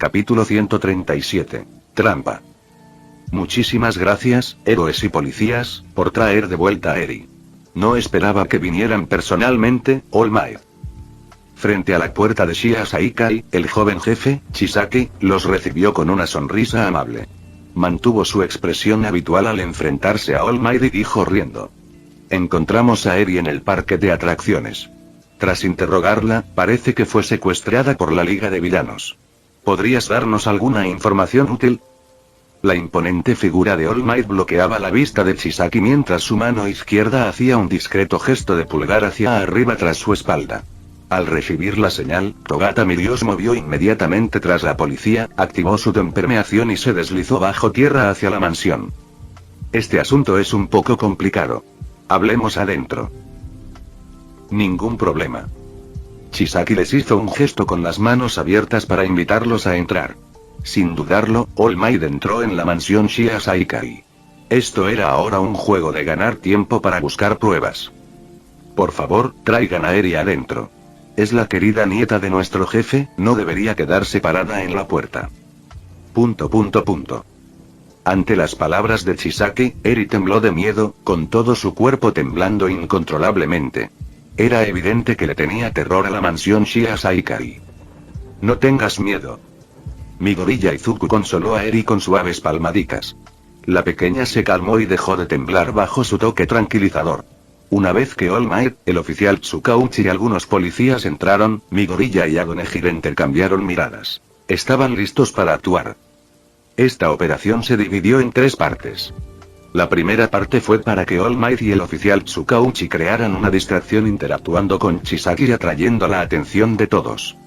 Capítulo 137. Trampa. Muchísimas gracias, héroes y policías, por traer de vuelta a Eri. No esperaba que vinieran personalmente, All Might. Frente a la puerta de Shia Saikai, el joven jefe, Chisaki, los recibió con una sonrisa amable. Mantuvo su expresión habitual al enfrentarse a All Might y dijo riendo: encontramos a Eri en el parque de atracciones. Tras interrogarla, parece que fue secuestrada por la Liga de Villanos. ¿Podrías darnos alguna información útil? La imponente figura de All Might bloqueaba la vista de Chisaki mientras su mano izquierda hacía un discreto gesto de pulgar hacia arriba tras su espalda. Al recibir la señal, Togata Mirio se movió inmediatamente tras la policía, activó su impermeación y se deslizó bajo tierra hacia la mansión. Este asunto es un poco complicado. Hablemos adentro. Ningún problema. Chisaki les hizo un gesto con las manos abiertas para invitarlos a entrar. Sin dudarlo, All Might entró en la mansión Shia Saikai. Esto era ahora un juego de ganar tiempo para buscar pruebas. Por favor, traigan a Eri adentro. Es la querida nieta de nuestro jefe, no debería quedarse parada en la puerta. ... Ante las palabras de Chisaki, Eri tembló de miedo, con todo su cuerpo temblando incontrolablemente. Era evidente que le tenía terror a la mansión Shia Saikai. No tengas miedo. Midoriya Izuku consoló a Eri con suaves palmaditas. La pequeña se calmó y dejó de temblar bajo su toque tranquilizador. Una vez que All Might, el oficial Tsukauchi y algunos policías entraron, Midoriya y Agonejire intercambiaron miradas. Estaban listos para actuar. Esta operación se dividió en 3 partes. La primera parte fue para que All Might y el oficial Tsukauchi crearan una distracción interactuando con Chisaki y atrayendo la atención de todos.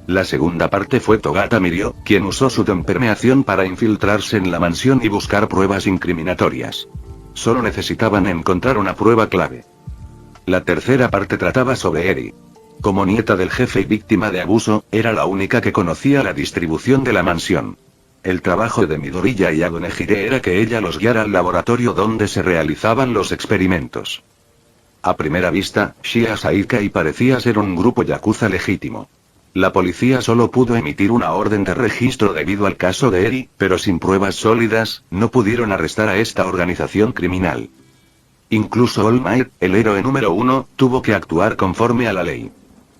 La segunda parte fue Togata Mirio, quien usó su impermeación para infiltrarse en la mansión y buscar pruebas incriminatorias. Solo necesitaban encontrar una prueba clave. La tercera parte trataba sobre Eri. Como nieta del jefe y víctima de abuso, era la única que conocía la distribución de la mansión. El trabajo de Midoriya y Agonejire era que ella los guiara al laboratorio donde se realizaban los experimentos. A primera vista, Shia Saikai parecía ser un grupo yakuza legítimo. La policía solo pudo emitir una orden de registro debido al caso de Eri, pero sin pruebas sólidas, no pudieron arrestar a esta organización criminal. Incluso All Might, el héroe número 1, tuvo que actuar conforme a la ley.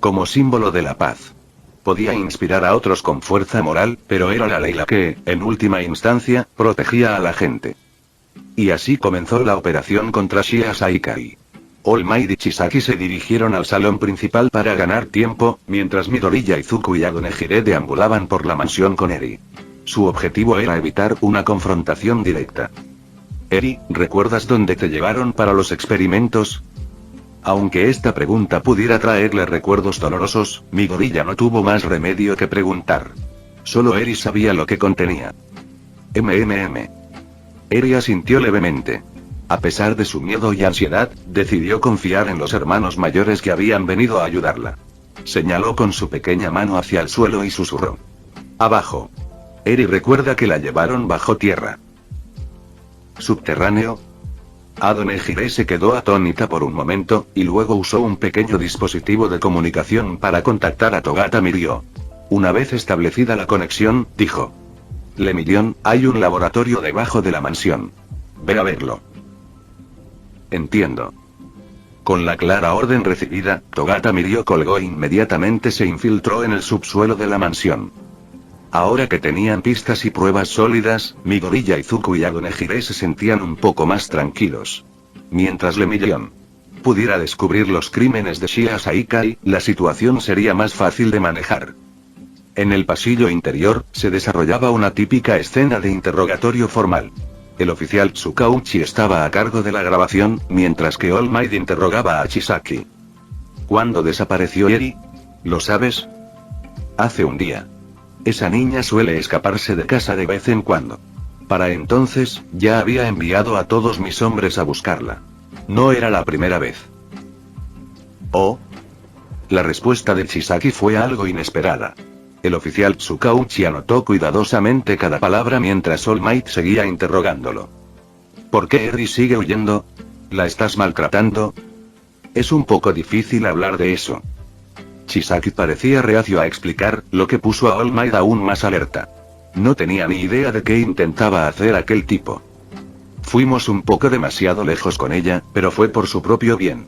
Como símbolo de la paz. Podía inspirar a otros con fuerza moral, pero era la ley la que, en última instancia, protegía a la gente. Y así comenzó la operación contra Shia Saikai. All Might y Chisaki se dirigieron al salón principal para ganar tiempo, mientras Midoriya Izuku y Agonejire deambulaban por la mansión con Eri. Su objetivo era evitar una confrontación directa. Eri, ¿recuerdas dónde te llevaron para los experimentos? Aunque esta pregunta pudiera traerle recuerdos dolorosos, Midoriya no tuvo más remedio que preguntar. Solo Eri sabía lo que contenía. Eri asintió levemente. A pesar de su miedo y ansiedad, decidió confiar en los hermanos mayores que habían venido a ayudarla. Señaló con su pequeña mano hacia el suelo y susurró: abajo. Eri recuerda que la llevaron bajo tierra. ¿Subterráneo? Agonejire se quedó atónita por un momento, y luego usó un pequeño dispositivo de comunicación para contactar a Togata Mirio. Una vez establecida la conexión, dijo: Lemillion, hay un laboratorio debajo de la mansión. Ve a verlo. Entiendo. Con la clara orden recibida, Togata Mirio colgó e inmediatamente se infiltró en el subsuelo de la mansión. Ahora que tenían pistas y pruebas sólidas, Midoriya Izuku y Agonejire se sentían un poco más tranquilos. Mientras Lemillion pudiera descubrir los crímenes de Shia Saikai, la situación sería más fácil de manejar. En el pasillo interior, se desarrollaba una típica escena de interrogatorio formal. El oficial Tsukauchi estaba a cargo de la grabación, mientras que All Might interrogaba a Chisaki. ¿Cuándo desapareció Eri? ¿Lo sabes? Hace un día. Esa niña suele escaparse de casa de vez en cuando. Para entonces, ya había enviado a todos mis hombres a buscarla. No era la primera vez. ¿Oh? La respuesta de Chisaki fue algo inesperada. El oficial Tsukauchi anotó cuidadosamente cada palabra mientras All Might seguía interrogándolo. ¿Por qué Eri sigue huyendo? ¿La estás maltratando? Es un poco difícil hablar de eso. Chisaki parecía reacio a explicar, lo que puso a All Might aún más alerta. No tenía ni idea de qué intentaba hacer aquel tipo. Fuimos un poco demasiado lejos con ella, pero fue por su propio bien.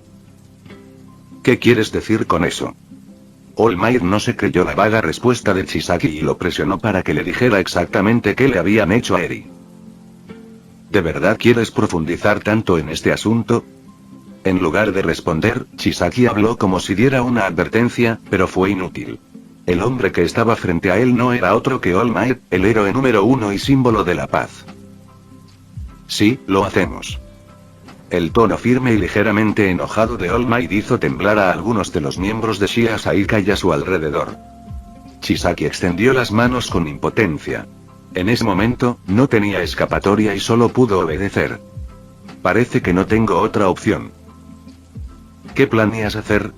¿Qué quieres decir con eso? All Might no se creyó la vaga respuesta de Chisaki y lo presionó para que le dijera exactamente qué le habían hecho a Eri. ¿De verdad quieres profundizar tanto en este asunto? En lugar de responder, Chisaki habló como si diera una advertencia, pero fue inútil. El hombre que estaba frente a él no era otro que All Might, el héroe número 1 y símbolo de la paz. Sí, lo hacemos. El tono firme y ligeramente enojado de All Might hizo temblar a algunos de los miembros de Shia Saikai a su alrededor. Chisaki extendió las manos con impotencia. En ese momento, no tenía escapatoria y solo pudo obedecer. Parece que no tengo otra opción. ¿Qué planeas hacer?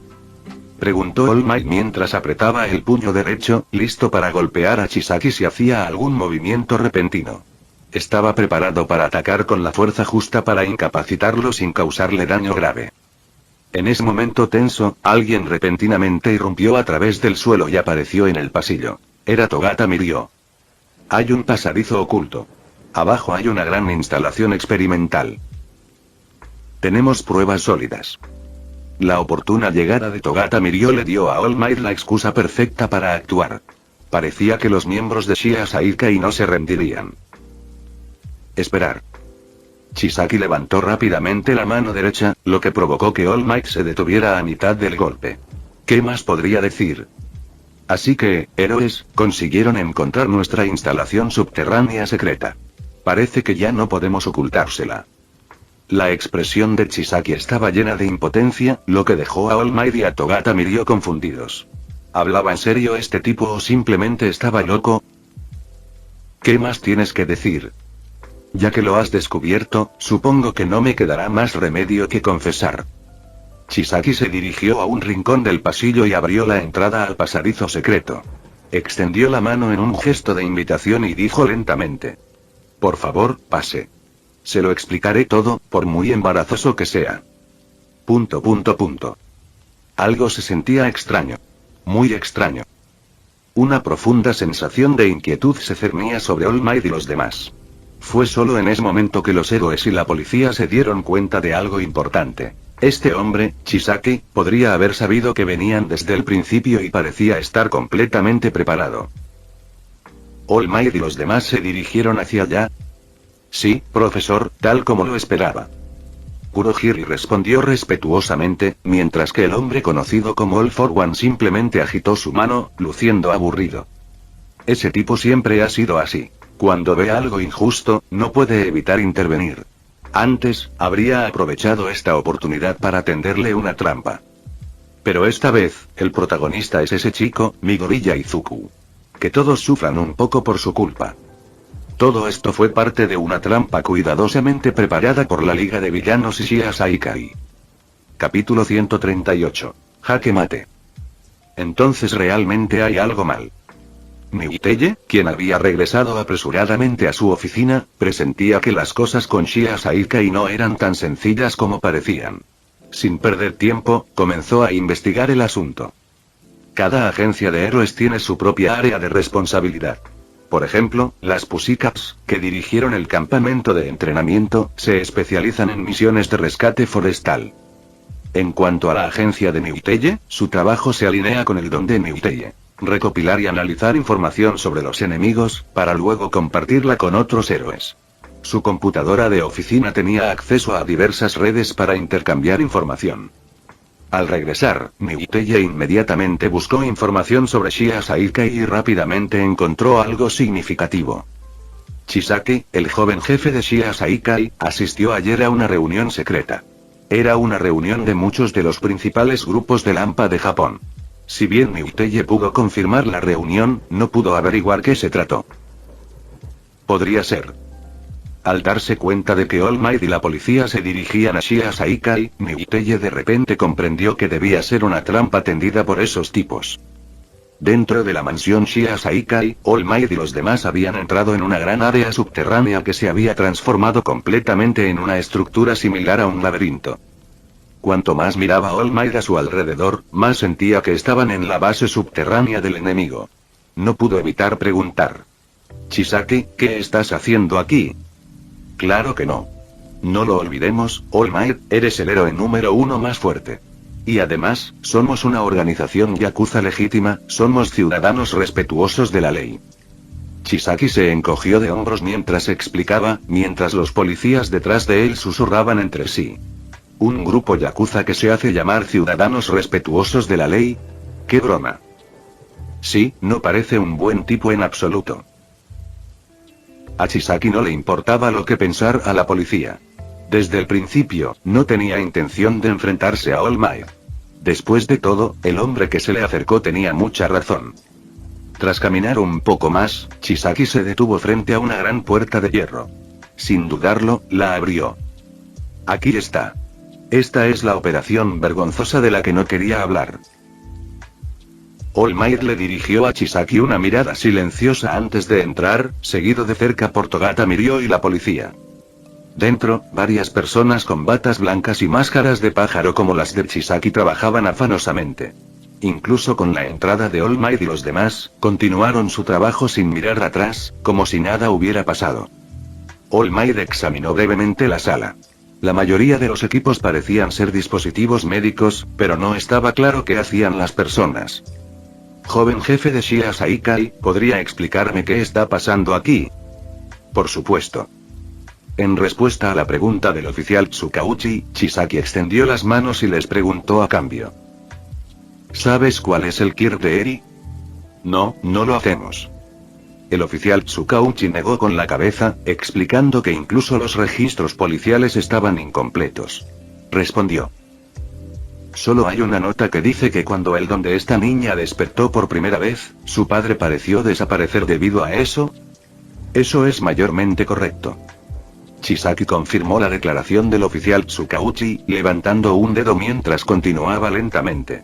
Preguntó All Might mientras apretaba el puño derecho, listo para golpear a Chisaki si hacía algún movimiento repentino. Estaba preparado para atacar con la fuerza justa para incapacitarlo sin causarle daño grave. En ese momento tenso, alguien repentinamente irrumpió a través del suelo y apareció en el pasillo. Era Togata Mirio. Hay un pasadizo oculto. Abajo hay una gran instalación experimental. Tenemos pruebas sólidas. La oportuna llegada de Togata Mirio le dio a All Might la excusa perfecta para actuar. Parecía que los miembros de Shia Saikai no se rendirían. Esperar. Chisaki levantó rápidamente la mano derecha, lo que provocó que All Might se detuviera a mitad del golpe. ¿Qué más podría decir? Así que, héroes, consiguieron encontrar nuestra instalación subterránea secreta. Parece que ya no podemos ocultársela. La expresión de Chisaki estaba llena de impotencia, lo que dejó a All Might y a Togata Mirio confundidos. ¿Hablaba en serio este tipo o simplemente estaba loco? ¿Qué más tienes que decir? Ya que lo has descubierto, supongo que no me quedará más remedio que confesar. Chisaki se dirigió a un rincón del pasillo y abrió la entrada al pasadizo secreto. Extendió la mano en un gesto de invitación y dijo lentamente: por favor, pase. Se lo explicaré todo, por muy embarazoso que sea. ... Algo se sentía extraño. Muy extraño. Una profunda sensación de inquietud se cernía sobre All Might y los demás. Fue solo en ese momento que los héroes y la policía se dieron cuenta de algo importante. Este hombre, Chisaki, podría haber sabido que venían desde el principio y parecía estar completamente preparado. All Might y los demás se dirigieron hacia allá. Sí, profesor, tal como lo esperaba. Kurohiri respondió respetuosamente, mientras que el hombre conocido como All for One simplemente agitó su mano, luciendo aburrido. Ese tipo siempre ha sido así. Cuando ve algo injusto, no puede evitar intervenir. Antes, habría aprovechado esta oportunidad para tenderle una trampa. Pero esta vez, el protagonista es ese chico, Midoriya Izuku. Que todos sufran un poco por su culpa. Todo esto fue parte de una trampa cuidadosamente preparada por la Liga de Villanos y Shia Saikai. Capítulo 138. Jaque mate. Entonces realmente hay algo mal. Miuteye, quien había regresado apresuradamente a su oficina, presentía que las cosas con Shia Saikai no eran tan sencillas como parecían. Sin perder tiempo, comenzó a investigar el asunto. Cada agencia de héroes tiene su propia área de responsabilidad. Por ejemplo, las Pussycats, que dirigieron el campamento de entrenamiento, se especializan en misiones de rescate forestal. En cuanto a la agencia de Miuteye, su trabajo se alinea con el don de Miuteye. Recopilar y analizar información sobre los enemigos, para luego compartirla con otros héroes. Su computadora de oficina tenía acceso a diversas redes para intercambiar información. Al regresar, Miuteye inmediatamente buscó información sobre Shia Saikai y rápidamente encontró algo significativo. Chisaki, el joven jefe de Shia Saikai, asistió ayer a una reunión secreta. Era una reunión de muchos de los principales grupos del AMPA de Japón. Si bien Miuteye pudo confirmar la reunión, no pudo averiguar qué se trató. Podría ser. Al darse cuenta de que All Might y la policía se dirigían a Shia Saikai, Miuteye de repente comprendió que debía ser una trampa tendida por esos tipos. Dentro de la mansión Shia Saikai, All Might y los demás habían entrado en una gran área subterránea que se había transformado completamente en una estructura similar a un laberinto. Cuanto más miraba All Might a su alrededor, más sentía que estaban en la base subterránea del enemigo. No pudo evitar preguntar. Chisaki, ¿qué estás haciendo aquí? Claro que no. No lo olvidemos, All Might, eres el héroe número 1 más fuerte. Y además, somos una organización yakuza legítima, somos ciudadanos respetuosos de la ley. Chisaki se encogió de hombros mientras explicaba, mientras los policías detrás de él susurraban entre sí. ¿Un grupo yakuza que se hace llamar ciudadanos respetuosos de la ley? ¡Qué broma! Sí, no parece un buen tipo en absoluto. A Chisaki no le importaba lo que pensara la policía. Desde el principio, no tenía intención de enfrentarse a All Might. Después de todo, el hombre que se le acercó tenía mucha razón. Tras caminar un poco más, Chisaki se detuvo frente a una gran puerta de hierro. Sin dudarlo, la abrió. Aquí está. Esta es la operación vergonzosa de la que no quería hablar. All Might le dirigió a Chisaki una mirada silenciosa antes de entrar, seguido de cerca por Togata Mirio y la policía. Dentro, varias personas con batas blancas y máscaras de pájaro como las de Chisaki trabajaban afanosamente. Incluso con la entrada de All Might y los demás, continuaron su trabajo sin mirar atrás, como si nada hubiera pasado. All Might examinó brevemente la sala. La mayoría de los equipos parecían ser dispositivos médicos, pero no estaba claro qué hacían las personas. Joven jefe de Shia Saikai, ¿podría explicarme qué está pasando aquí? Por supuesto. En respuesta a la pregunta del oficial Tsukauchi, Chisaki extendió las manos y les preguntó a cambio. ¿Sabes cuál es el KIR de Eri? No, no lo hacemos. El oficial Tsukauchi negó con la cabeza, explicando que incluso los registros policiales estaban incompletos. Respondió. Solo hay una nota que dice que cuando el don de esta niña despertó por primera vez, su padre pareció desaparecer debido a eso. Eso es mayormente correcto. Chisaki confirmó la declaración del oficial Tsukauchi, levantando un dedo mientras continuaba lentamente.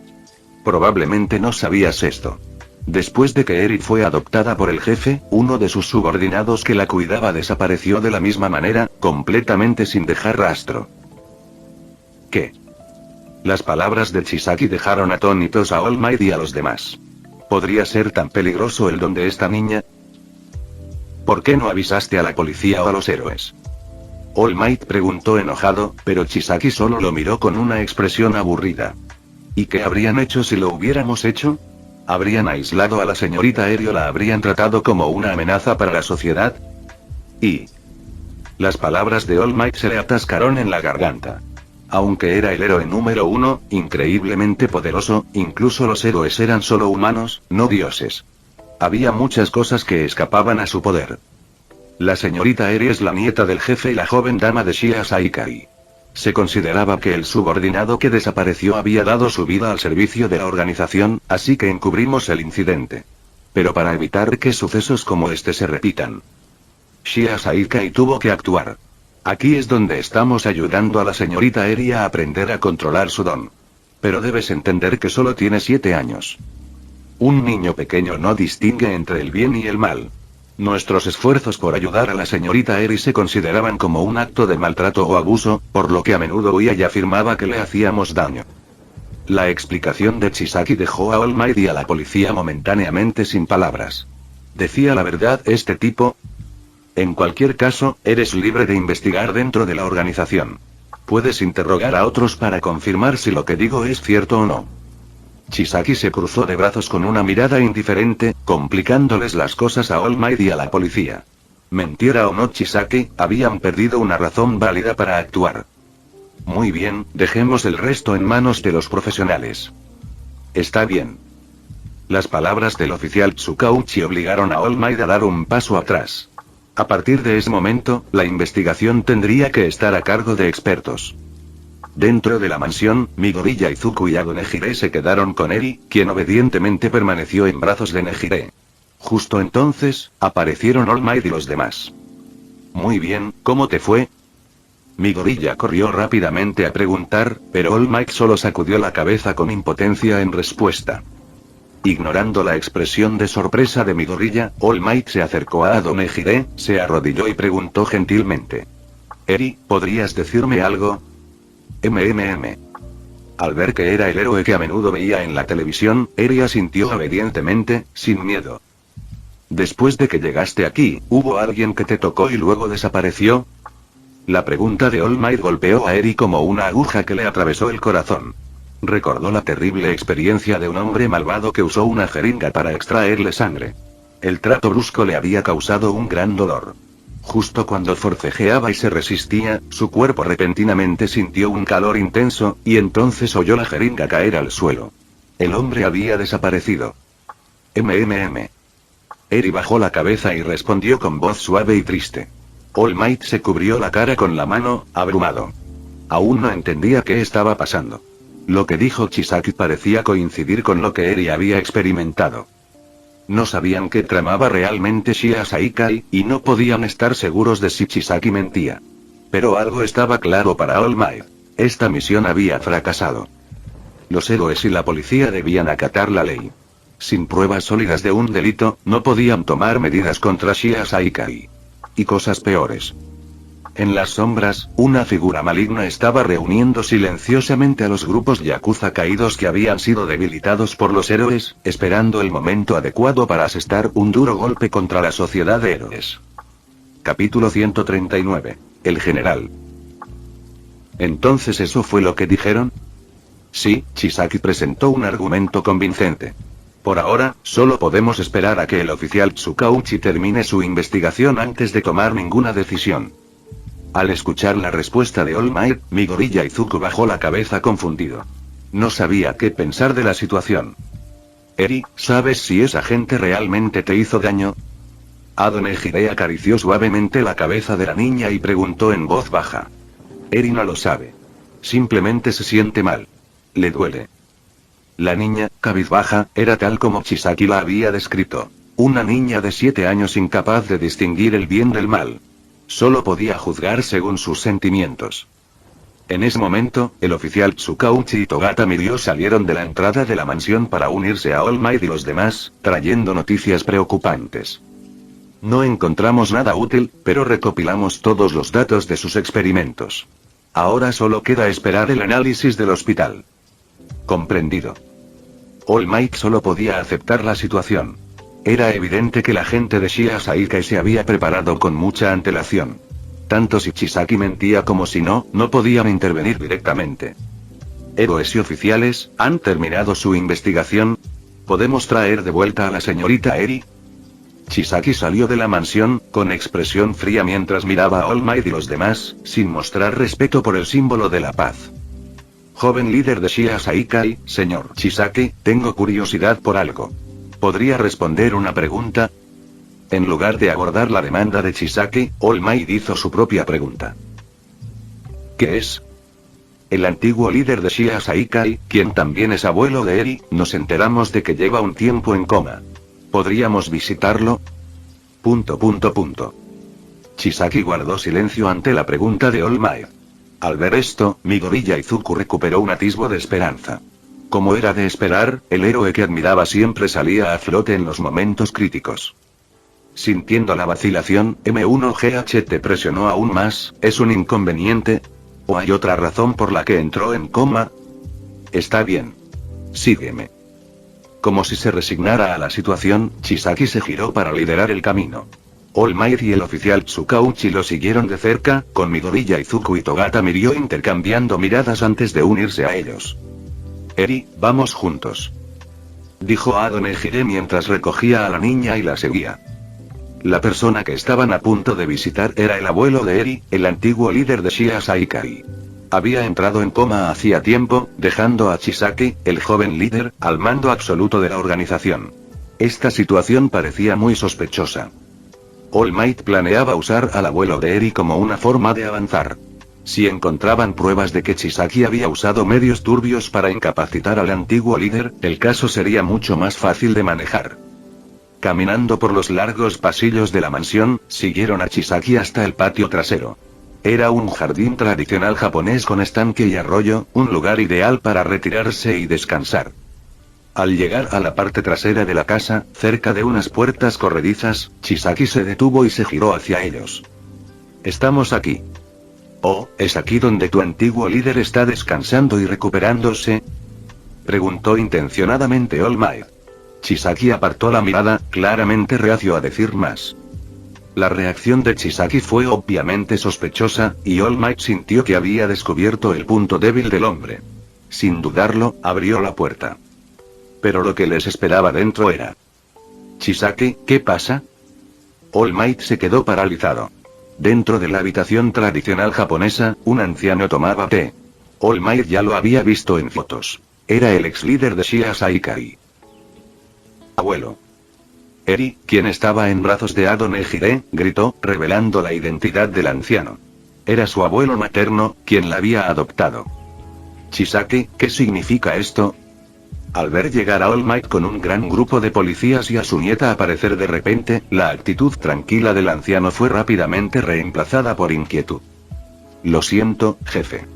Probablemente no sabías esto. Después de que Eri fue adoptada por el jefe, uno de sus subordinados que la cuidaba desapareció de la misma manera, completamente sin dejar rastro. ¿Qué? Las palabras de Chisaki dejaron atónitos a All Might y a los demás. ¿Podría ser tan peligroso el don de esta niña? ¿Por qué no avisaste a la policía o a los héroes? All Might preguntó enojado, pero Chisaki solo lo miró con una expresión aburrida. ¿Y qué habrían hecho si lo hubiéramos hecho? ¿Habrían aislado a la señorita Eri o la habrían tratado como una amenaza para la sociedad? Y... Las palabras de All Might se le atascaron en la garganta. Aunque era el héroe número 1, increíblemente poderoso, incluso los héroes eran solo humanos, no dioses. Había muchas cosas que escapaban a su poder. La señorita Eri es la nieta del jefe y la joven dama de Shia Saikai. Se consideraba que el subordinado que desapareció había dado su vida al servicio de la organización, así que encubrimos el incidente. Pero para evitar que sucesos como este se repitan, Shia Saikai tuvo que actuar. Aquí es donde estamos ayudando a la señorita Eri a aprender a controlar su don. Pero debes entender que solo tiene 7 años. Un niño pequeño no distingue entre el bien y el mal. Nuestros esfuerzos por ayudar a la señorita Eri se consideraban como un acto de maltrato o abuso, por lo que a menudo huía y afirmaba que le hacíamos daño. La explicación de Chisaki dejó a All Might y a la policía momentáneamente sin palabras. ¿Decía la verdad este tipo? En cualquier caso, eres libre de investigar dentro de la organización. Puedes interrogar a otros para confirmar si lo que digo es cierto o no. Chisaki se cruzó de brazos con una mirada indiferente, complicándoles las cosas a All Might y a la policía. Mentiera o no Chisaki, habían perdido una razón válida para actuar. Muy bien, dejemos el resto en manos de los profesionales. Está bien. Las palabras del oficial Tsukauchi obligaron a All Might a dar un paso atrás. A partir de ese momento, la investigación tendría que estar a cargo de expertos. Dentro de la mansión, Midoriya Izuku y Ado Nejire se quedaron con Eri, quien obedientemente permaneció en brazos de Nejire. Justo entonces, aparecieron All Might y los demás. Muy bien, ¿cómo te fue? Midoriya corrió rápidamente a preguntar, pero All Might solo sacudió la cabeza con impotencia en respuesta. Ignorando la expresión de sorpresa de Midoriya, All Might se acercó a Ado Nejire, se arrodilló y preguntó gentilmente. Eri, ¿podrías decirme algo? Al ver que era el héroe que a menudo veía en la televisión, Eri asintió obedientemente, sin miedo. Después de que llegaste aquí, ¿hubo alguien que te tocó y luego desapareció? La pregunta de All Might golpeó a Eri como una aguja que le atravesó el corazón. Recordó la terrible experiencia de un hombre malvado que usó una jeringa para extraerle sangre. El trato brusco le había causado un gran dolor. Justo cuando forcejeaba y se resistía, su cuerpo repentinamente sintió un calor intenso, y entonces oyó la jeringa caer al suelo. El hombre había desaparecido. MMM. Eri bajó la cabeza y respondió con voz suave y triste. All Might se cubrió la cara con la mano, abrumado. Aún no entendía qué estaba pasando. Lo que dijo Chisaki parecía coincidir con lo que Eri había experimentado. No sabían qué tramaba realmente Shia Saikai, y no podían estar seguros de si Chisaki mentía. Pero algo estaba claro para All Might. Esta misión había fracasado. Los héroes y la policía debían acatar la ley. Sin pruebas sólidas de un delito, no podían tomar medidas contra Shia Saikai. Y cosas peores. En las sombras, una figura maligna estaba reuniendo silenciosamente a los grupos yakuza caídos que habían sido debilitados por los héroes, esperando el momento adecuado para asestar un duro golpe contra la sociedad de héroes. Capítulo 139. El general. ¿Entonces eso fue lo que dijeron? Sí, Chisaki presentó un argumento convincente. Por ahora, solo podemos esperar a que el oficial Tsukauchi termine su investigación antes de tomar ninguna decisión. Al escuchar la respuesta de All Might, Midoriya Izuku bajó la cabeza confundido. No sabía qué pensar de la situación. Eri, ¿sabes si esa gente realmente te hizo daño? Adone Hide acarició suavemente la cabeza de la niña y preguntó en voz baja. Eri no lo sabe. Simplemente se siente mal. Le duele. La niña, cabizbaja, era tal como Chisaki la había descrito. Una niña de 7 años incapaz de distinguir el bien del mal. Solo podía juzgar según sus sentimientos. En ese momento, el oficial Tsukauchi y Togata Mirio salieron de la entrada de la mansión para unirse a All Might y los demás, trayendo noticias preocupantes. No encontramos nada útil, pero recopilamos todos los datos de sus experimentos. Ahora solo queda esperar el análisis del hospital. Comprendido. All Might solo podía aceptar la situación. Era evidente que la gente de Shia Saikai se había preparado con mucha antelación. Tanto si Chisaki mentía como si no, no podían intervenir directamente. Héroes y oficiales, ¿han terminado su investigación? ¿Podemos traer de vuelta a la señorita Eri? Chisaki salió de la mansión, con expresión fría mientras miraba a All Might y los demás, sin mostrar respeto por el símbolo de la paz. Joven líder de Shia Saikai, señor Chisaki, tengo curiosidad por algo. ¿Podría responder una pregunta? En lugar de abordar la demanda de Chisaki, All Might hizo su propia pregunta. ¿Qué es? El antiguo líder de Shia Saikai, quien también es abuelo de Eri, nos enteramos de que lleva un tiempo en coma. ¿Podríamos visitarlo? Chisaki guardó silencio ante la pregunta de All Might. Al ver esto, Midoriya Izuku recuperó un atisbo de esperanza. Como era de esperar, el héroe que admiraba siempre salía a flote en los momentos críticos. Sintiendo la vacilación, M1GH presionó aún más. ¿Es un inconveniente? ¿O hay otra razón por la que entró en coma? Está bien. Sígueme. Como si se resignara a la situación, Chisaki se giró para liderar el camino. All Might y el oficial Tsukauchi lo siguieron de cerca, con Midoriya Izuku y Togata Mirio intercambiando miradas antes de unirse a ellos. Eri, vamos juntos. Dijo Adone Hide mientras recogía a la niña y la seguía. La persona que estaban a punto de visitar era el abuelo de Eri, el antiguo líder de Shia Saikai. Había entrado en coma hacía tiempo, dejando a Chisaki, el joven líder, al mando absoluto de la organización. Esta situación parecía muy sospechosa. All Might planeaba usar al abuelo de Eri como una forma de avanzar. Si encontraban pruebas de que Chisaki había usado medios turbios para incapacitar al antiguo líder, el caso sería mucho más fácil de manejar. Caminando por los largos pasillos de la mansión, siguieron a Chisaki hasta el patio trasero. Era un jardín tradicional japonés con estanque y arroyo, un lugar ideal para retirarse y descansar. Al llegar a la parte trasera de la casa, cerca de unas puertas corredizas, Chisaki se detuvo y se giró hacia ellos. «Estamos aquí». Oh, ¿es aquí donde tu antiguo líder está descansando y recuperándose? Preguntó intencionadamente All Might. Chisaki apartó la mirada, claramente reacio a decir más. La reacción de Chisaki fue obviamente sospechosa, y All Might sintió que había descubierto el punto débil del hombre. Sin dudarlo, abrió la puerta. Pero lo que les esperaba dentro era... Chisaki, ¿qué pasa? All Might se quedó paralizado. Dentro de la habitación tradicional japonesa, un anciano tomaba té. All Might ya lo había visto en fotos. Era el ex líder de Shia Saikai. Abuelo. Eri, quien estaba en brazos de Ado Nejire, gritó, revelando la identidad del anciano. Era su abuelo materno, quien la había adoptado. Chisaki, ¿qué significa esto? Al ver llegar a All Might con un gran grupo de policías y a su nieta aparecer de repente, la actitud tranquila del anciano fue rápidamente reemplazada por inquietud. Lo siento, jefe.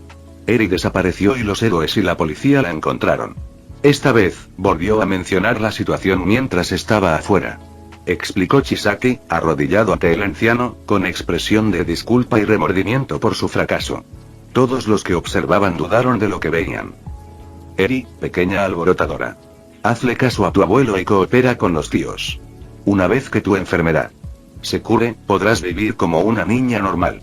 Eri desapareció y los héroes y la policía la encontraron. Esta vez, volvió a mencionar la situación mientras estaba afuera. Explicó Chisaki, arrodillado ante el anciano, con expresión de disculpa y remordimiento por su fracaso. Todos los que observaban dudaron de lo que veían. Eri, pequeña alborotadora. Hazle caso a tu abuelo y coopera con los tíos. Una vez que tu enfermedad se cure, podrás vivir como una niña normal. ...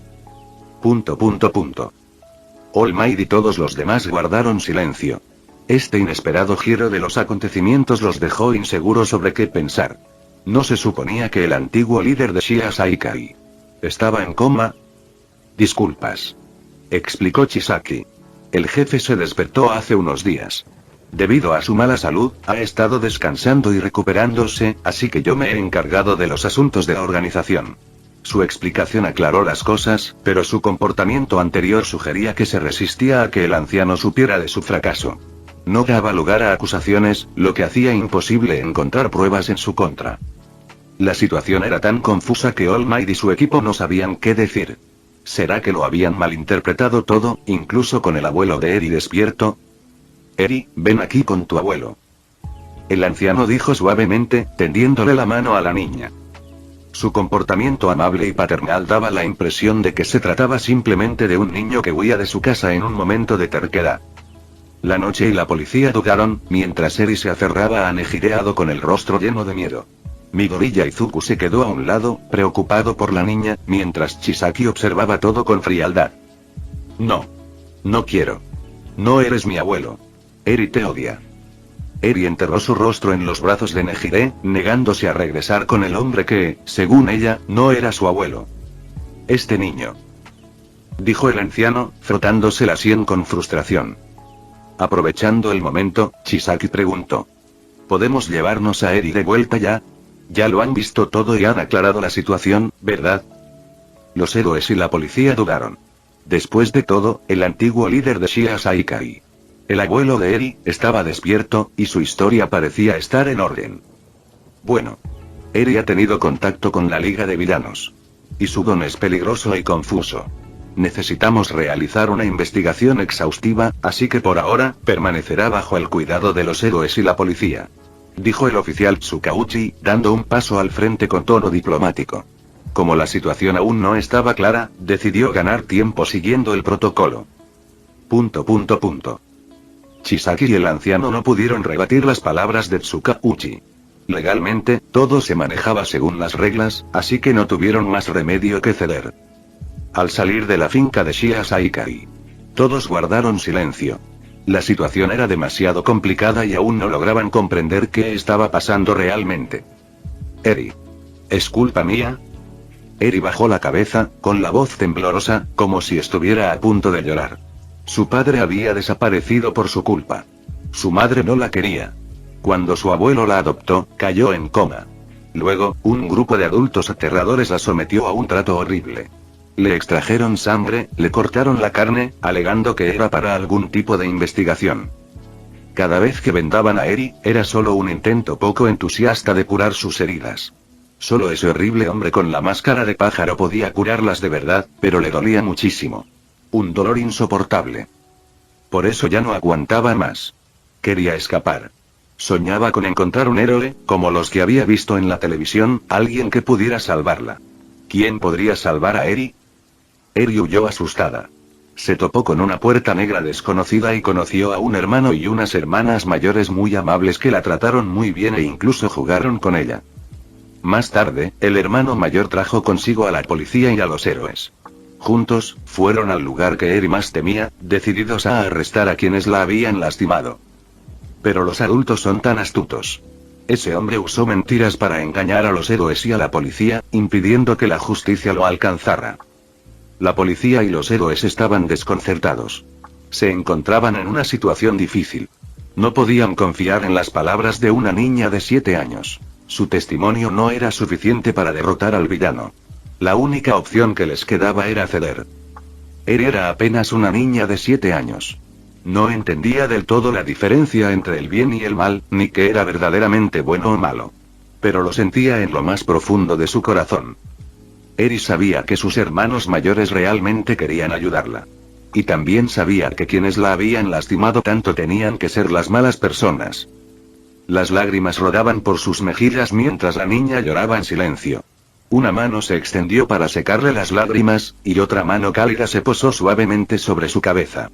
All Might y todos los demás guardaron silencio. Este inesperado giro de los acontecimientos los dejó inseguros sobre qué pensar. ¿No se suponía que el antiguo líder de Shia Saikai estaba en coma? Disculpas. Explicó Chisaki. El jefe se despertó hace unos días. Debido a su mala salud, ha estado descansando y recuperándose, así que yo me he encargado de los asuntos de la organización. Su explicación aclaró las cosas, pero su comportamiento anterior sugería que se resistía a que el anciano supiera de su fracaso. No daba lugar a acusaciones, lo que hacía imposible encontrar pruebas en su contra. La situación era tan confusa que All Might y su equipo no sabían qué decir. ¿Será que lo habían malinterpretado todo, incluso con el abuelo de Eri despierto? Eri, ven aquí con tu abuelo. El anciano dijo suavemente, tendiéndole la mano a la niña. Su comportamiento amable y paternal daba la impresión de que se trataba simplemente de un niño que huía de su casa en un momento de terquedad. La noche y la policía dudaron, mientras Eri se aferraba a Nejireado con el rostro lleno de miedo. Midoriya Izuku se quedó a un lado, preocupado por la niña, mientras Chisaki observaba todo con frialdad. No. No quiero. No eres mi abuelo. Eri te odia. Eri enterró su rostro en los brazos de Nejire, negándose a regresar con el hombre que, según ella, no era su abuelo. Este niño. Dijo el anciano, frotándose la sien con frustración. Aprovechando el momento, Chisaki preguntó. ¿Podemos llevarnos a Eri de vuelta ya? Ya lo han visto todo y han aclarado la situación, ¿verdad? Los héroes y la policía dudaron. Después de todo, el antiguo líder de Shia Saikai, el abuelo de Eri, estaba despierto, y su historia parecía estar en orden. Bueno. Eri ha tenido contacto con la Liga de Villanos. Y su don es peligroso y confuso. Necesitamos realizar una investigación exhaustiva, así que por ahora, permanecerá bajo el cuidado de los héroes y la policía. Dijo el oficial Tsukauchi, dando un paso al frente con tono diplomático. Como la situación aún no estaba clara, decidió ganar tiempo siguiendo el protocolo. ... Chisaki y el anciano no pudieron rebatir las palabras de Tsukauchi. Legalmente, todo se manejaba según las reglas, así que no tuvieron más remedio que ceder. Al salir de la finca de Shia Saikai, todos guardaron silencio. La situación era demasiado complicada y aún no lograban comprender qué estaba pasando realmente. Eri. ¿Es culpa mía? Eri bajó la cabeza, con la voz temblorosa, como si estuviera a punto de llorar. Su padre había desaparecido por su culpa. Su madre no la quería. Cuando su abuelo la adoptó, cayó en coma. Luego, un grupo de adultos aterradores la sometió a un trato horrible. Le extrajeron sangre, le cortaron la carne, alegando que era para algún tipo de investigación. Cada vez que vendaban a Eri, era solo un intento poco entusiasta de curar sus heridas. Solo ese horrible hombre con la máscara de pájaro podía curarlas de verdad, pero le dolía muchísimo. Un dolor insoportable. Por eso ya no aguantaba más. Quería escapar. Soñaba con encontrar un héroe, como los que había visto en la televisión, alguien que pudiera salvarla. ¿Quién podría salvar a Eri? Eri huyó asustada. Se topó con una puerta negra desconocida y conoció a un hermano y unas hermanas mayores muy amables que la trataron muy bien e incluso jugaron con ella. Más tarde, el hermano mayor trajo consigo a la policía y a los héroes. Juntos, fueron al lugar que Eri más temía, decididos a arrestar a quienes la habían lastimado. Pero los adultos son tan astutos. Ese hombre usó mentiras para engañar a los héroes y a la policía, impidiendo que la justicia lo alcanzara. La policía y los héroes estaban desconcertados. Se encontraban en una situación difícil. No podían confiar en las palabras de una niña de 7 años. Su testimonio no era suficiente para derrotar al villano. La única opción que les quedaba era ceder. Eri era apenas una niña de 7 años. No entendía del todo la diferencia entre el bien y el mal, ni que era verdaderamente bueno o malo. Pero lo sentía en lo más profundo de su corazón. Eri sabía que sus hermanos mayores realmente querían ayudarla. Y también sabía que quienes la habían lastimado tanto tenían que ser las malas personas. Las lágrimas rodaban por sus mejillas mientras la niña lloraba en silencio. Una mano se extendió para secarle las lágrimas, y otra mano cálida se posó suavemente sobre su cabeza.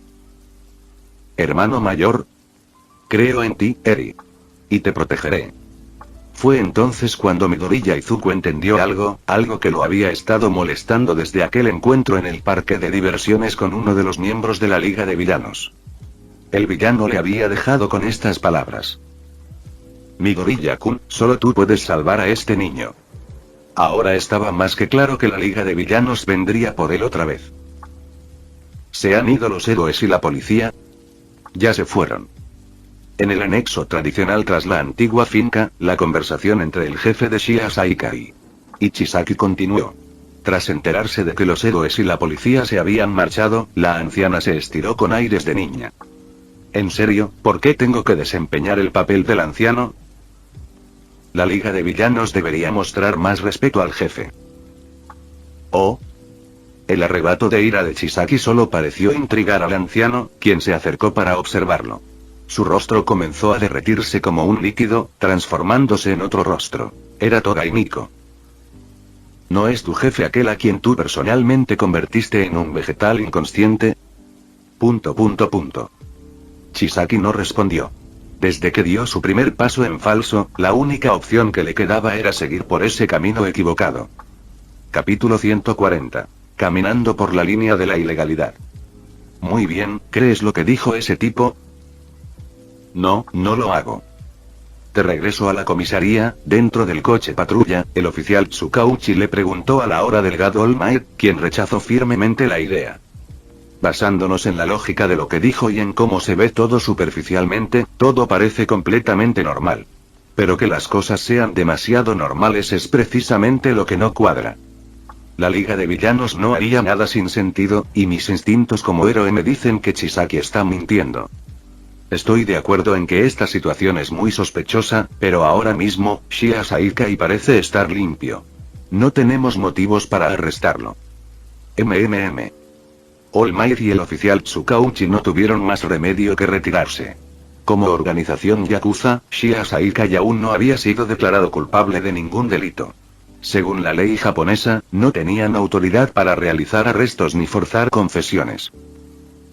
Hermano mayor, creo en ti, Eri. Y te protegeré. Fue entonces cuando Midoriya Izuku entendió algo que lo había estado molestando desde aquel encuentro en el parque de diversiones con uno de los miembros de la Liga de Villanos. El villano le había dejado con estas palabras. Midoriya-kun, solo tú puedes salvar a este niño. Ahora estaba más que claro que la Liga de Villanos vendría por él otra vez. ¿Se han ido los héroes y la policía? Ya se fueron. En el anexo tradicional tras la antigua finca, la conversación entre el jefe de Shia Saikari y Chisaki continuó. Tras enterarse de que los héroes y la policía se habían marchado, la anciana se estiró con aires de niña. ¿En serio, por qué tengo que desempeñar el papel del anciano? La Liga de Villanos debería mostrar más respeto al jefe. ¿Oh? El arrebato de ira de Chisaki solo pareció intrigar al anciano, quien se acercó para observarlo. Su rostro comenzó a derretirse como un líquido, transformándose en otro rostro. Era Togai Miko. ¿No es tu jefe aquel a quien tú personalmente convertiste en un vegetal inconsciente? Chisaki no respondió. Desde que dio su primer paso en falso, la única opción que le quedaba era seguir por ese camino equivocado. Capítulo 140. Caminando por la línea de la ilegalidad. Muy bien, ¿crees lo que dijo ese tipo? No, no lo hago. De regreso a la comisaría, dentro del coche patrulla, el oficial Tsukauchi le preguntó a la hora delgado All Might, quien rechazó firmemente la idea. Basándonos en la lógica de lo que dijo y en cómo se ve todo superficialmente, todo parece completamente normal. Pero que las cosas sean demasiado normales es precisamente lo que no cuadra. La Liga de Villanos no haría nada sin sentido, y mis instintos como héroe me dicen que Chisaki está mintiendo. Estoy de acuerdo en que esta situación es muy sospechosa, pero ahora mismo, Shia Saikari parece estar limpio. No tenemos motivos para arrestarlo. All Might y el oficial Tsukauchi no tuvieron más remedio que retirarse. Como organización yakuza, Shia Saikari aún no había sido declarado culpable de ningún delito. Según la ley japonesa, no tenían autoridad para realizar arrestos ni forzar confesiones.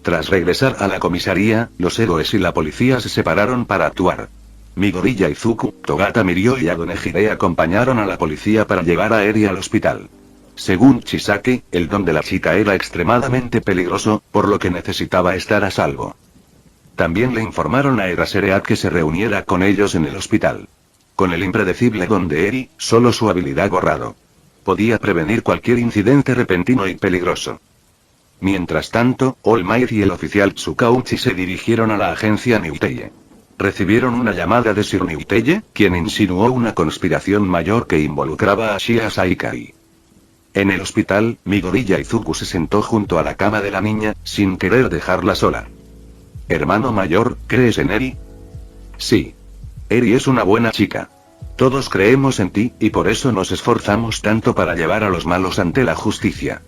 Tras regresar a la comisaría, los héroes y la policía se separaron para actuar. Midoriya Izuku, Togata Mirio y Adone Hide acompañaron a la policía para llevar a Eri al hospital. Según Chisaki, el don de la chica era extremadamente peligroso, por lo que necesitaba estar a salvo. También le informaron a Erasereat que se reuniera con ellos en el hospital. Con el impredecible don de Eri, solo su habilidad borrado podía prevenir cualquier incidente repentino y peligroso. Mientras tanto, All Might y el oficial Tsukauchi se dirigieron a la agencia Niuteye. Recibieron una llamada de Sir Niuteye, quien insinuó una conspiración mayor que involucraba a Shia Saikari. En el hospital, Midoriya Izuku se sentó junto a la cama de la niña, sin querer dejarla sola. Hermano mayor, ¿crees en Eri? Sí. Eri es una buena chica. Todos creemos en ti, y por eso nos esforzamos tanto para llevar a los malos ante la justicia.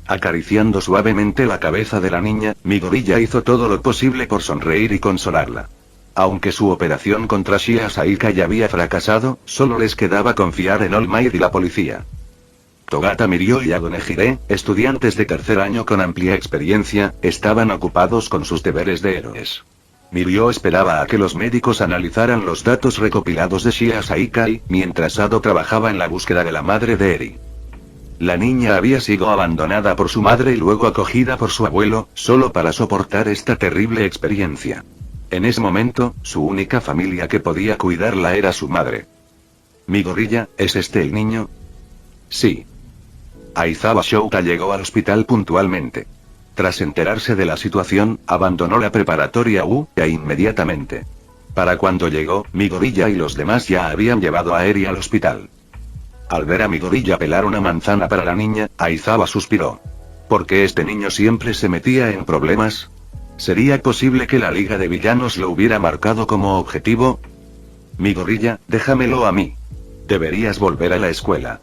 Acariciando suavemente la cabeza de la niña, Midoriya hizo todo lo posible por sonreír y consolarla. Aunque su operación contra Shia Saikari había fracasado, solo les quedaba confiar en All Might y la policía. Togata Mirio y Agone Hide, estudiantes de tercer año con amplia experiencia, estaban ocupados con sus deberes de héroes. Mirio esperaba a que los médicos analizaran los datos recopilados de Shia Saikai, mientras Ado trabajaba en la búsqueda de la madre de Eri. La niña había sido abandonada por su madre y luego acogida por su abuelo, solo para soportar esta terrible experiencia. En ese momento, su única familia que podía cuidarla era su madre. «Mi gorilla, ¿es este el niño?» «Sí». Aizawa Shouta llegó al hospital puntualmente. Tras enterarse de la situación, abandonó la preparatoria UA inmediatamente. Para cuando llegó, mi gorilla y los demás ya habían llevado a Eri al hospital. Al ver a mi gorilla pelar una manzana para la niña, Aizawa suspiró. ¿Por qué este niño siempre se metía en problemas? ¿Sería posible que la Liga de Villanos lo hubiera marcado como objetivo? Mi gorilla, déjamelo a mí. Deberías volver a la escuela.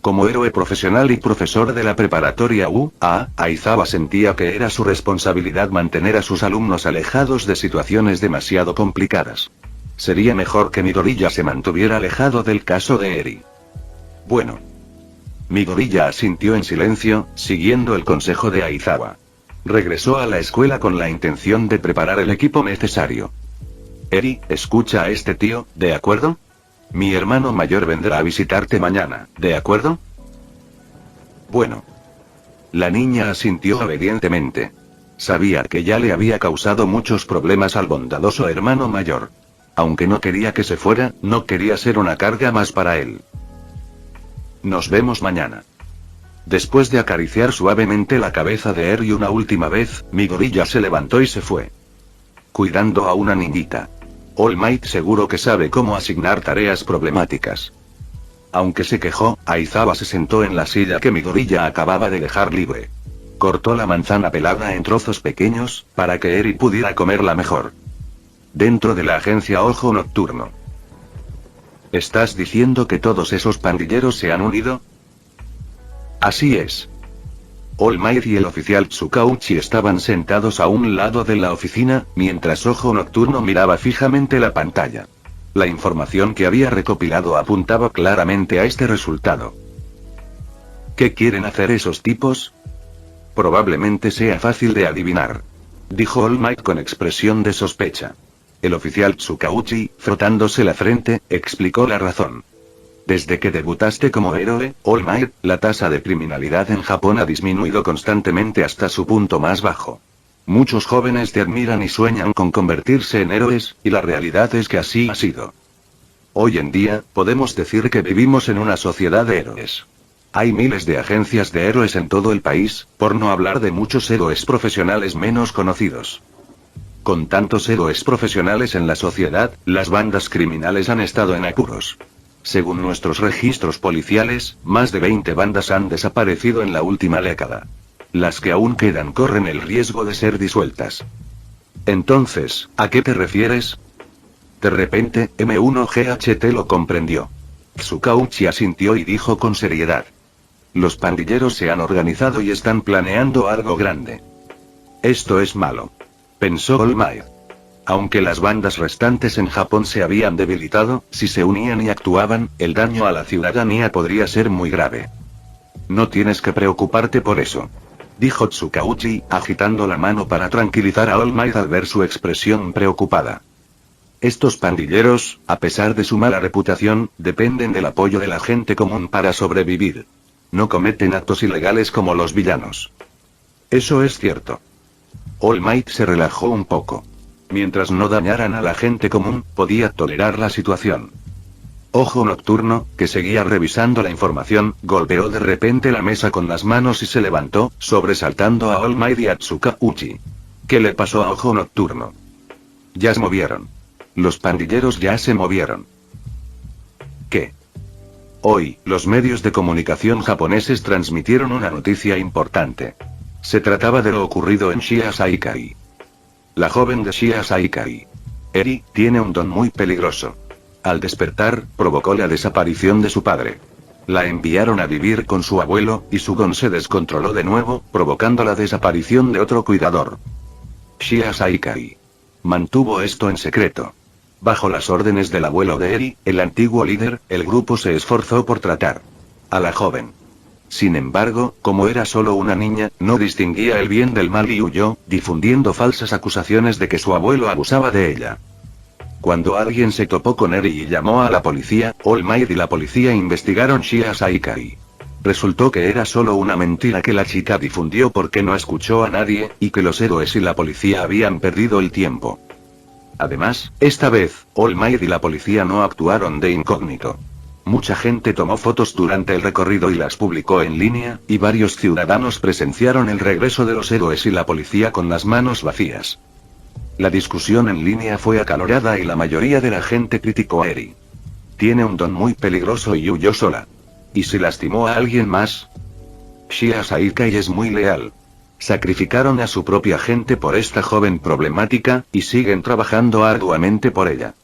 Como héroe profesional y profesor de la preparatoria UA, Aizawa sentía que era su responsabilidad mantener a sus alumnos alejados de situaciones demasiado complicadas. Sería mejor que mi gorilla se mantuviera alejado del caso de Eri. Bueno. Mi gorilla asintió en silencio, siguiendo el consejo de Aizawa. Regresó a la escuela con la intención de preparar el equipo necesario. Eri, escucha a este tío, ¿de acuerdo? Mi hermano mayor vendrá a visitarte mañana, ¿de acuerdo? Bueno. La niña asintió obedientemente. Sabía que ya le había causado muchos problemas al bondadoso hermano mayor. Aunque no quería que se fuera, no quería ser una carga más para él. Nos vemos mañana. Después de acariciar suavemente la cabeza de Eri una última vez, mi gorilla se levantó y se fue. Cuidando a una niñita. All Might seguro que sabe cómo asignar tareas problemáticas. Aunque se quejó, Aizawa se sentó en la silla que mi gorilla acababa de dejar libre. Cortó la manzana pelada en trozos pequeños, para que Eri pudiera comerla mejor. Dentro de la agencia Ojo Nocturno. ¿Estás diciendo que todos esos pandilleros se han unido? Así es. All Might y el oficial Tsukauchi estaban sentados a un lado de la oficina, mientras Ojo Nocturno miraba fijamente la pantalla. La información que había recopilado apuntaba claramente a este resultado. ¿Qué quieren hacer esos tipos? Probablemente sea fácil de adivinar. Dijo All Might con expresión de sospecha. El oficial Tsukauchi, frotándose la frente, explicó la razón. Desde que debutaste como héroe, All Might, la tasa de criminalidad en Japón ha disminuido constantemente hasta su punto más bajo. Muchos jóvenes te admiran y sueñan con convertirse en héroes, y la realidad es que así ha sido. Hoy en día, podemos decir que vivimos en una sociedad de héroes. Hay miles de agencias de héroes en todo el país, por no hablar de muchos héroes profesionales menos conocidos. Con tantos héroes profesionales en la sociedad, las bandas criminales han estado en apuros. Según nuestros registros policiales, más de 20 bandas han desaparecido en la última década. Las que aún quedan corren el riesgo de ser disueltas. Entonces, ¿a qué te refieres? De repente, M1GHT lo comprendió. Tsukauchi asintió y dijo con seriedad. Los pandilleros se han organizado y están planeando algo grande. Esto es malo. Pensó All Might. Aunque las bandas restantes en Japón se habían debilitado, si se unían y actuaban, el daño a la ciudadanía podría ser muy grave. No tienes que preocuparte por eso. Dijo Tsukauchi, agitando la mano para tranquilizar a All Might al ver su expresión preocupada. Estos pandilleros, a pesar de su mala reputación, dependen del apoyo de la gente común para sobrevivir. No cometen actos ilegales como los villanos. Eso es cierto. All Might se relajó un poco. Mientras no dañaran a la gente común, podía tolerar la situación. Ojo Nocturno, que seguía revisando la información, golpeó de repente la mesa con las manos y se levantó, sobresaltando a All Might y a Tsukauchi. ¿Qué le pasó a Ojo Nocturno? Ya se movieron. Los pandilleros ya se movieron. ¿Qué? Hoy, los medios de comunicación japoneses transmitieron una noticia importante. Se trataba de lo ocurrido en Shia Saikai. La joven de Shia Saikai, Eri, tiene un don muy peligroso. Al despertar, provocó la desaparición de su padre. La enviaron a vivir con su abuelo, y su don se descontroló de nuevo, provocando la desaparición de otro cuidador. Shia Saikai mantuvo esto en secreto. Bajo las órdenes del abuelo de Eri, el antiguo líder, el grupo se esforzó por tratar a la joven. Sin embargo, como era solo una niña, no distinguía el bien del mal y huyó, difundiendo falsas acusaciones de que su abuelo abusaba de ella. Cuando alguien se topó con Eri y llamó a la policía, All Might y la policía investigaron Shia Saikari. Resultó que era solo una mentira que la chica difundió porque no escuchó a nadie, y que los héroes y la policía habían perdido el tiempo. Además, esta vez, All Might y la policía no actuaron de incógnito. Mucha gente tomó fotos durante el recorrido y las publicó en línea, y varios ciudadanos presenciaron el regreso de los héroes y la policía con las manos vacías. La discusión en línea fue acalorada y la mayoría de la gente criticó a Eri. Tiene un don muy peligroso y huyó sola. ¿Y si lastimó a alguien más? Shia Saikari es muy leal. Sacrificaron a su propia gente por esta joven problemática, y siguen trabajando arduamente por ella.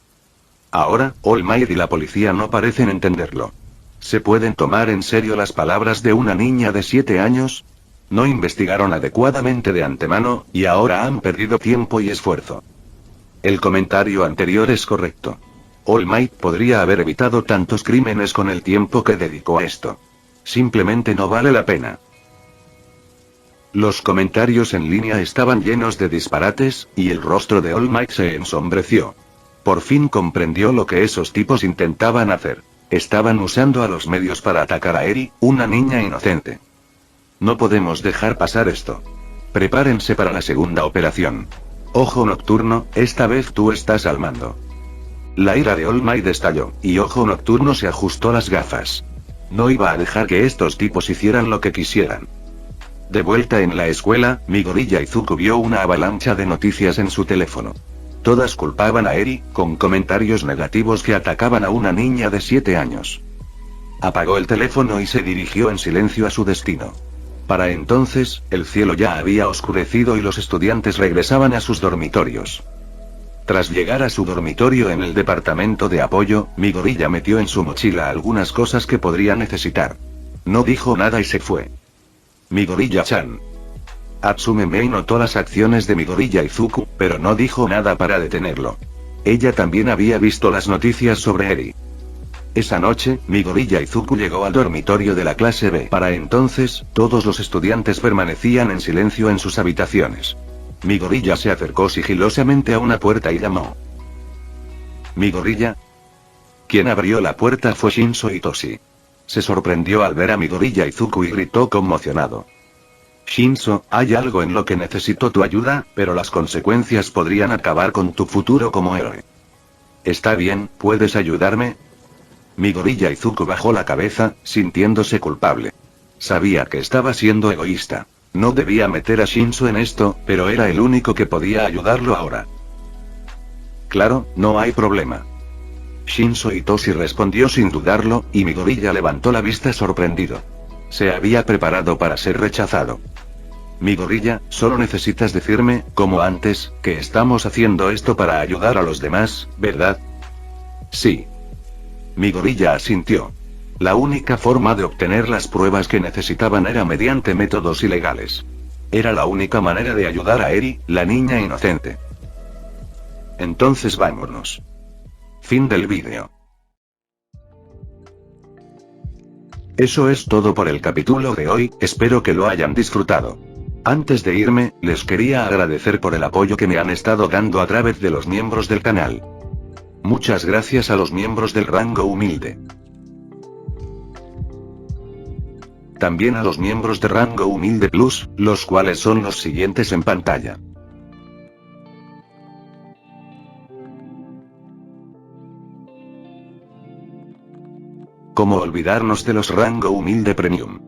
Ahora, All Might y la policía no parecen entenderlo. ¿Se pueden tomar en serio las palabras de una niña de 7 años? No investigaron adecuadamente de antemano, y ahora han perdido tiempo y esfuerzo. El comentario anterior es correcto. All Might podría haber evitado tantos crímenes con el tiempo que dedicó a esto. Simplemente no vale la pena. Los comentarios en línea estaban llenos de disparates, y el rostro de All Might se ensombreció. Por fin comprendió lo que esos tipos intentaban hacer. Estaban usando a los medios para atacar a Eri, una niña inocente. No podemos dejar pasar esto. Prepárense para la segunda operación. Ojo Nocturno, esta vez tú estás al mando. La ira de All Might estalló, y Ojo Nocturno se ajustó las gafas. No iba a dejar que estos tipos hicieran lo que quisieran. De vuelta en la escuela, Midoriya Izuku vio una avalancha de noticias en su teléfono. Todas culpaban a Eri, con comentarios negativos que atacaban a una niña de 7 años. Apagó el teléfono y se dirigió en silencio a su destino. Para entonces, el cielo ya había oscurecido y los estudiantes regresaban a sus dormitorios. Tras llegar a su dormitorio en el departamento de apoyo, Midoriya metió en su mochila algunas cosas que podría necesitar. No dijo nada y se fue. Midoriya-chan. Atsume Mei notó las acciones de Midoriya Izuku, pero no dijo nada para detenerlo. Ella también había visto las noticias sobre Eri. Esa noche, Midoriya Izuku llegó al dormitorio de la clase B. Para entonces, todos los estudiantes permanecían en silencio en sus habitaciones. Midoriya se acercó sigilosamente a una puerta y llamó. ¿Midoriya? Quien abrió la puerta fue Shinso Itoshi. Se sorprendió al ver a Midoriya Izuku y gritó conmocionado. Shinso, hay algo en lo que necesito tu ayuda, pero las consecuencias podrían acabar con tu futuro como héroe. ¿Está bien, puedes ayudarme? Midoriya Izuku bajó la cabeza, sintiéndose culpable. Sabía que estaba siendo egoísta. No debía meter a Shinso en esto, pero era el único que podía ayudarlo ahora. Claro, no hay problema. Shinso Itoshi respondió sin dudarlo, y Midoriya levantó la vista sorprendido. Se había preparado para ser rechazado. Midoriya, solo necesitas decirme, como antes, que estamos haciendo esto para ayudar a los demás, ¿verdad? Sí. Midoriya asintió. La única forma de obtener las pruebas que necesitaban era mediante métodos ilegales. Era la única manera de ayudar a Eri, la niña inocente. Entonces vámonos. Fin del vídeo. Eso es todo por el capítulo de hoy, espero que lo hayan disfrutado. Antes de irme, les quería agradecer por el apoyo que me han estado dando a través de los miembros del canal. Muchas gracias a los miembros del rango humilde. También a los miembros de rango humilde plus, los cuales son los siguientes en pantalla. ¿Cómo olvidarnos de los rango humilde premium?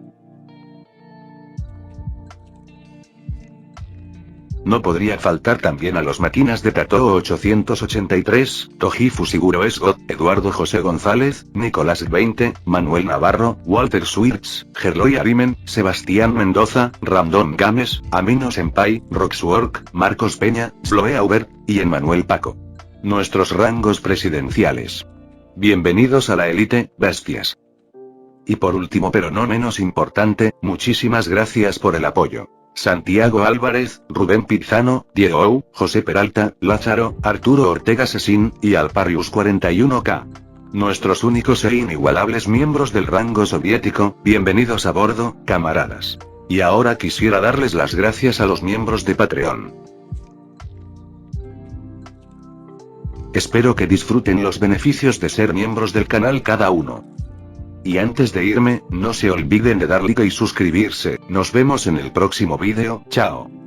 No podría faltar también a los máquinas de Tato 883, Toji Fusiguro Esgot, Eduardo José González, Nicolás 20, Manuel Navarro, Walter Swirtz, Gerloy Arimen, Sebastián Mendoza, Random Games, Amino Senpai, Roxwork, Marcos Peña, Sloe Auber, y Emmanuel Paco. Nuestros rangos presidenciales. Bienvenidos a la élite, bestias. Y por último pero no menos importante, muchísimas gracias por el apoyo. Santiago Álvarez, Rubén Pizano, Diego Ou, José Peralta, Lázaro, Arturo Ortega Sesín, y Alparius 41K. Nuestros únicos e inigualables miembros del rango soviético, bienvenidos a bordo, camaradas. Y ahora quisiera darles las gracias a los miembros de Patreon. Espero que disfruten los beneficios de ser miembros del canal cada uno. Y antes de irme, no se olviden de dar like y suscribirse. Nos vemos en el próximo vídeo, chao.